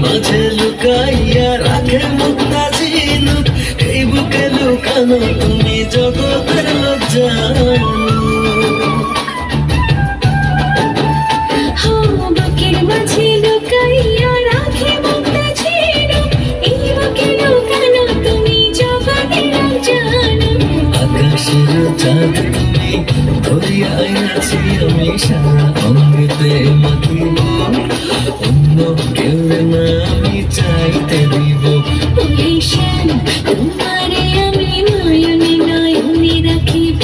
মাঝে লুকাইয়া রাখে মুক্তা ঝিনুক, এই বুকে লুকানো তুমি জগতের লোক জানো। বুকের মাঝে লুকাইয়া রাখে মুক্তা ঝিনুক, এই বুকে লুকানো তুমি জগতের লোক জানো। আকাশের চাঁদ তুমি ধরিয়া আইনাছি আমি সারা অঙ্গেতে মাখিব, অন্য কেউ না আমি চাইতে দিব। ওহে শ্যাম তোমারে আমি নয়নে নয়নে রাখিব,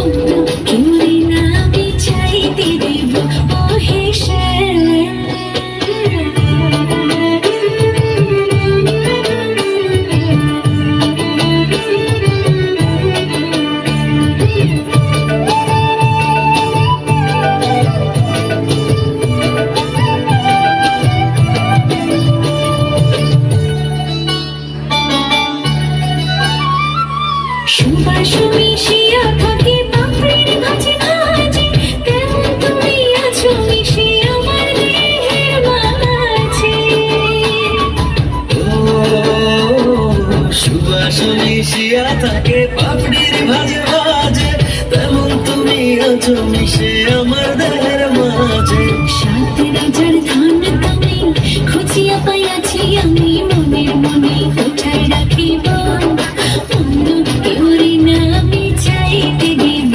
অন্য কেউ না আমি চাইতে দিব। ওহে শ্যাম সুবাস মিশিয়া থাকে পাপড়ির ভাঁজে ভাঁজে, তেমন তুমি আছো মিশে আমার দেহের মাঝে। সুবাস মিশিয়া থাকে পাপড়ির ভাজে ভাজে, তেমন তুমি আছো মিশে আমার দেহের মাঝে। সাত রাজার ধন তুমি খুঁজিয়া পাইয়াছি আমি মনের মনে কোথায় রাখিব, অন্য কেউ না আমি চাইতে দিব।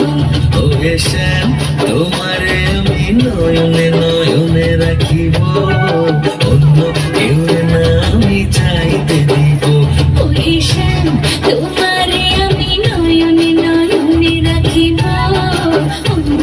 ওহে শ্যাম তোমারে আমি নয়নে নয়নে রাখিব, অন্য কেউ না আমি চাইতে দিব। ওহে শ্যাম তোমারে আমি নয়নে নয়নে রাখিব, অন্য